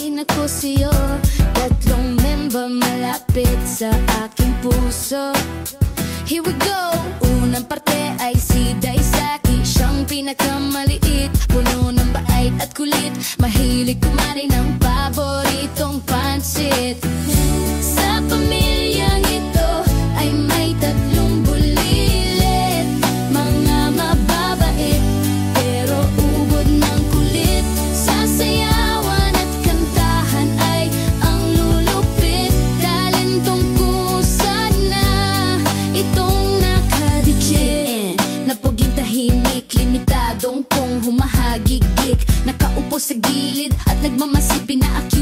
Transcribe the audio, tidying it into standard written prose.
sasabihin ako sa'yo, tatlong member malapit sa aking puso. Here we go! Unang parte ay si Daisaki, siyang pinakamaliit, puno ng bait at kulit, mahilig kumain ng paboritong pansit. Sa pamilyang ito ay may tatlong bulilit, mga mababait pero ubod ng kulit. Sasayawan at kantahan ay ang lulupit, talentong kusa na itong nakadikit. Napuging tahimik, limitadong kong humahagigik, nakaupo sa gilid at nagmamasid, pinaakit